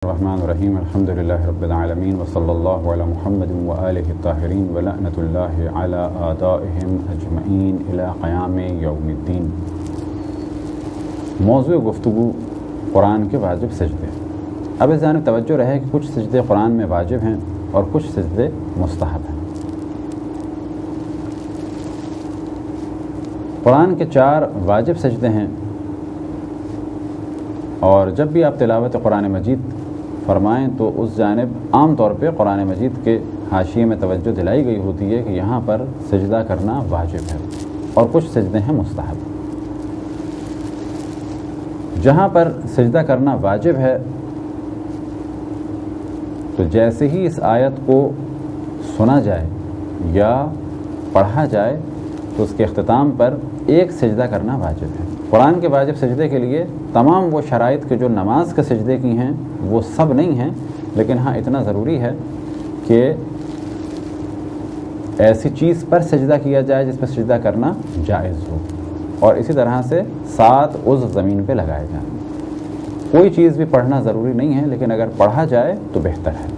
الرحمن الرحیم الحمد للہ رب العالمین وصلی اللہ علی محمد وآلہ الطاہرین ولعنۃ اللہ علی اعدائہم اجمعین الی قیام یوم الدین۔ موضوع گفتگو قرآن کے واجب سجدے۔ اب اس جانب توجہ رہے کہ کچھ سجدے قرآن میں واجب ہیں اور کچھ سجدے مستحب ہیں۔ قرآن کے 4 واجب سجدے ہیں، اور جب بھی آپ تلاوت قرآن مجید فرمائیں تو اس جانب عام طور پہ قرآن مجید کے حاشیے میں توجہ دلائی گئی ہوتی ہے کہ یہاں پر سجدہ کرنا واجب ہے اور کچھ سجدے ہیں مستحب۔ جہاں پر سجدہ کرنا واجب ہے تو جیسے ہی اس آیت کو سنا جائے یا پڑھا جائے تو اس کے اختتام پر ایک سجدہ کرنا واجب ہے۔ قرآن کے واجب سجدے کے لیے تمام وہ شرائط کے جو نماز کے سجدے کی ہیں وہ سب نہیں ہیں، لیکن ہاں اتنا ضروری ہے کہ ایسی چیز پر سجدہ کیا جائے جس پر سجدہ کرنا جائز ہو، اور اسی طرح سے 7 عضو زمین پہ لگائے جائیں۔ کوئی چیز بھی پڑھنا ضروری نہیں ہے، لیکن اگر پڑھا جائے تو بہتر ہے۔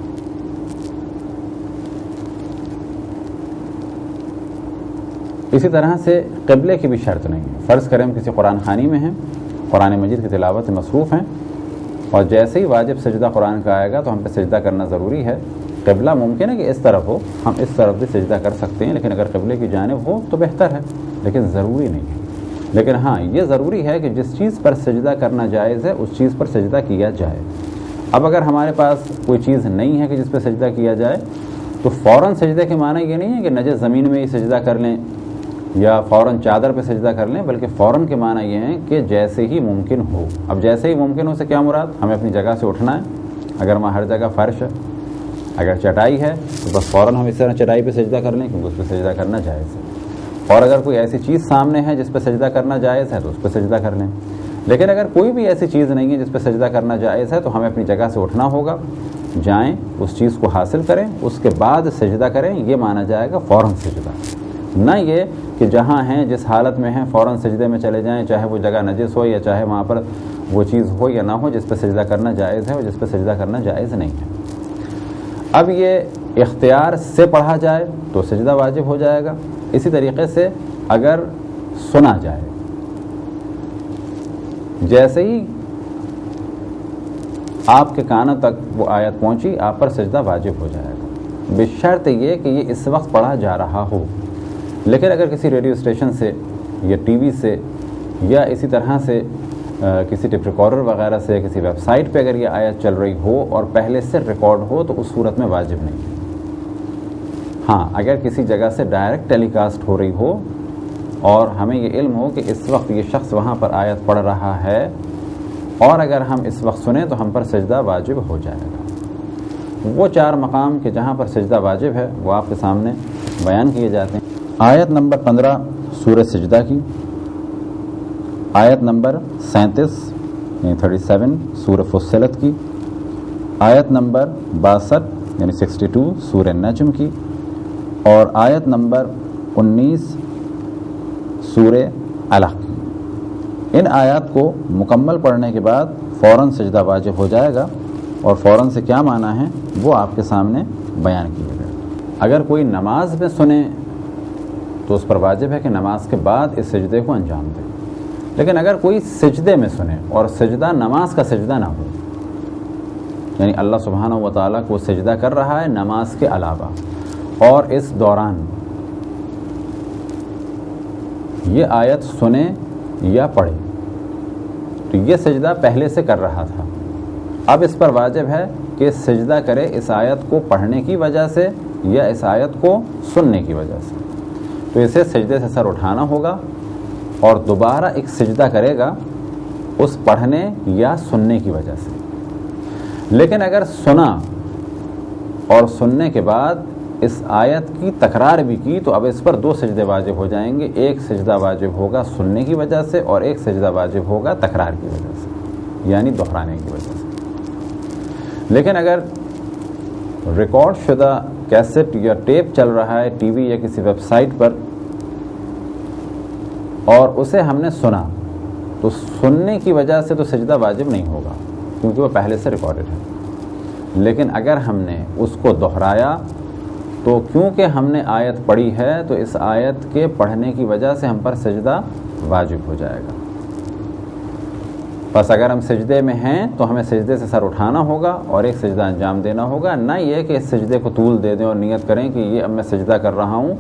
اسی طرح سے قبلے کی بھی شرط نہیں ہے۔ فرض کریں ہم کسی قرآن خوانی میں ہیں، قرآن مجید کی تلاوت سے مصروف ہیں، اور جیسے ہی واجب سجدہ قرآن کا آئے گا تو ہم پہ سجدہ کرنا ضروری ہے۔ قبلہ ممکن ہے کہ اس طرف ہو، ہم اس طرف بھی سجدہ کر سکتے ہیں، لیکن اگر قبلے کی جانب ہو تو بہتر ہے، لیکن ضروری نہیں ہے۔ لیکن ہاں یہ ضروری ہے کہ جس چیز پر سجدہ کرنا جائز ہے اس چیز پر سجدہ کیا جائے۔ اب اگر ہمارے پاس کوئی چیز نہیں ہے کہ جس پہ سجدہ کیا جائے تو فوراً سجدے کے معنی یہ نہیں ہے کہ نجس زمین میں ہی سجدہ کر لیں یا فوراً چادر پہ سجدہ کر لیں، بلکہ فوراً کے معنی یہ ہیں کہ جیسے ہی ممکن ہو۔ اب جیسے ہی ممکن ہو سے کیا مراد؟ ہمیں اپنی جگہ سے اٹھنا ہے، اگر وہاں ہر جگہ فرش ہے، اگر چٹائی ہے تو بس فوراً ہم اس طرح چٹائی پہ سجدہ کر لیں کیونکہ اس پہ سجدہ کرنا جائز ہے، اور اگر کوئی ایسی چیز سامنے ہے جس پہ سجدہ کرنا جائز ہے تو اس پہ سجدہ کر لیں۔ لیکن اگر کوئی بھی ایسی چیز نہیں ہے جس پہ سجدہ کرنا جائز ہے تو ہمیں اپنی جگہ سے اٹھنا ہوگا، جائیں اس چیز کو حاصل کریں، اس کے بعد سجدہ کریں، یہ مانا جائے گا فوراً سجدہ، نہ یہ کہ جہاں ہیں جس حالت میں ہیں فوراً سجدے میں چلے جائیں، چاہے وہ جگہ نجس ہو یا چاہے وہاں پر وہ چیز ہو یا نہ ہو جس پہ سجدہ کرنا جائز ہے اور جس پہ سجدہ کرنا جائز نہیں ہے۔ اب یہ اختیار سے پڑھا جائے تو سجدہ واجب ہو جائے گا۔ اسی طریقے سے اگر سنا جائے، جیسے ہی آپ کے کانوں تک وہ آیت پہنچی آپ پر سجدہ واجب ہو جائے گا، بشرط یہ کہ یہ اس وقت پڑھا جا رہا ہو۔ لیکن اگر کسی ریڈیو اسٹیشن سے یا ٹی وی سے یا اسی طرح سے کسی ٹیپ ریکارڈر وغیرہ سے کسی ویب سائٹ پہ اگر یہ آیت چل رہی ہو اور پہلے سے ریکارڈ ہو تو اس صورت میں واجب نہیں ہے۔ ہاں اگر کسی جگہ سے ڈائریکٹ ٹیلی کاسٹ ہو رہی ہو اور ہمیں یہ علم ہو کہ اس وقت یہ شخص وہاں پر آیت پڑھ رہا ہے اور اگر ہم اس وقت سنیں تو ہم پر سجدہ واجب ہو جائے گا۔ وہ 4 مقام کہ جہاں پر سجدہ واجب ہے وہ آپ کے سامنے بیان کیے جاتے ہیں۔ آیت نمبر 15 سورہ سجدہ کی، آیت نمبر 37 یعنی 37 سورہ فصلت کی، آیت نمبر 62 یعنی 62 سورہ نجم کی، اور آیت نمبر 19 سورہ علق کی۔ ان آیات کو مکمل پڑھنے کے بعد فوراً سجدہ واجب ہو جائے گا، اور فوراً سے کیا معنی ہے وہ آپ کے سامنے بیان کیے گئے۔ اگر کوئی نماز میں سنے تو اس پر واجب ہے کہ نماز کے بعد اس سجدے کو انجام دے، لیکن اگر کوئی سجدے میں سنے اور سجدہ نماز کا سجدہ نہ ہو، یعنی اللہ سبحانہ و تعالیٰ کو سجدہ کر رہا ہے نماز کے علاوہ اور اس دوران یہ آیت سنے یا پڑھے تو یہ سجدہ پہلے سے کر رہا تھا، اب اس پر واجب ہے کہ سجدہ کرے اس آیت کو پڑھنے کی وجہ سے یا اس آیت کو سننے کی وجہ سے، تو اسے سجدے سے سر اٹھانا ہوگا اور دوبارہ ایک سجدہ کرے گا اس پڑھنے یا سننے کی وجہ سے۔ لیکن اگر سنا اور سننے کے بعد اس آیت کی تکرار بھی کی تو اب اس پر 2 سجدے واجب ہو جائیں گے، ایک سجدہ واجب ہوگا سننے کی وجہ سے اور ایک سجدہ واجب ہوگا تکرار کی وجہ سے، یعنی دہرانے کی وجہ سے۔ لیکن اگر ریکارڈ شدہ کیسٹ یا ٹیپ چل رہا ہے ٹی وی یا کسی ویب سائٹ پر اور اسے ہم نے سنا تو سننے کی وجہ سے تو سجدہ واجب نہیں ہوگا کیونکہ وہ پہلے سے ریکارڈڈ ہے، لیکن اگر ہم نے اس کو دہرایا تو کیونکہ ہم نے آیت پڑھی ہے تو اس آیت کے پڑھنے کی وجہ سے ہم پر سجدہ واجب ہو جائے گا. بس اگر ہم سجدے میں ہیں تو ہمیں سجدے سے سر اٹھانا ہوگا اور ایک سجدہ انجام دینا ہوگا، نہ یہ کہ اس سجدے کو طول دے دیں اور نیت کریں کہ یہ اب میں سجدہ کر رہا ہوں،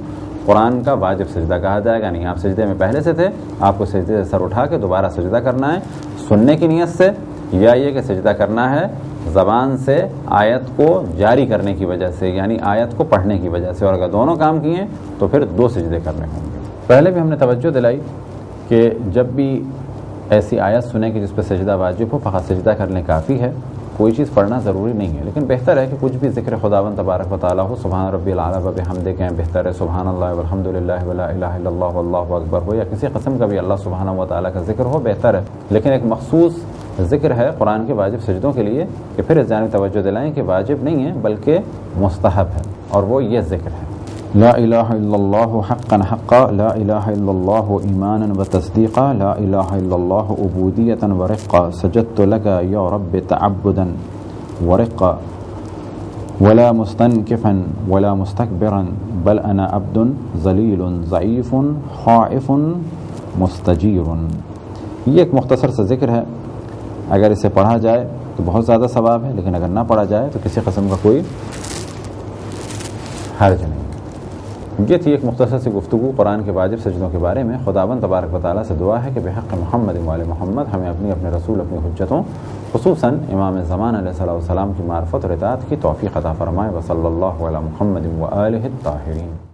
قرآن کا واجب سجدہ کہا جائے گا. نہیں، آپ سجدے میں پہلے سے تھے، آپ کو سجدے سے سر اٹھا کے دوبارہ سجدہ کرنا ہے سننے کی نیت سے، یا یہ کہ سجدہ کرنا ہے زبان سے آیت کو جاری کرنے کی وجہ سے، یعنی آیت کو پڑھنے کی وجہ سے. اور اگر دونوں کام کیے تو پھر 2 سجدے کرنے ہوں گے. پہلے بھی ہم نے توجہ دلائی کہ جب بھی ایسی آیت سنیں کہ جس پہ سجدہ واجب ہو، فقط سجدہ کرنے کافی ہے، کوئی چیز پڑھنا ضروری نہیں ہے. لیکن بہتر ہے کہ کچھ بھی ذکر خداوند تبارک و تعالیٰ ہو، سبحان ربی الاعلیٰ وبحمدہ کہیں، بہتر ہے سبحان اللہ والحمد للہ ولا الہ الا اللہ واللہ اکبر ہو، یا کسی قسم کا بھی اللہ سبحانہ و تعالیٰ کا ذکر ہو، بہتر ہے. لیکن ایک مخصوص ذکر ہے قرآن کے واجب سجدوں کے لیے کہ پھر اس جانب توجہ دلائیں کہ واجب نہیں ہے بلکہ مستحب ہے، اور وہ یہ ذکر ہے: لا الہ الا اللہ حقا حقا، لا الہ الا اللہ ایمانا و تصدیقا، لا الہ الا اللہ عبودیتا و رقا، سجدت لک یا رب تعبدا و رقا، ولا مستنکفا ولا مستکبرا، بل انا عبد ذلیل ضعیف خائف مستجیر. یہ ایک مختصر سا ذکر ہے، اگر اسے پڑھا جائے تو بہت زیادہ ثواب ہے، لیکن اگر نہ پڑھا جائے تو کسی قسم کا کوئی حرج نہیں. یہ تھی ایک مختصر سی گفتگو قرآن کے واجب سجدوں کے بارے میں. خداوند تبارک و تعالیٰ سے دعا ہے کہ بحق محمد و آل محمد ہمیں اپنے رسول، اپنی حجتوں، خصوصاً امام زمان علیہ السلام کی معرفت اور اطاعت کی توفیق عطا فرمائے. وصلی اللہ علی محمد و آلہ الطاہرین.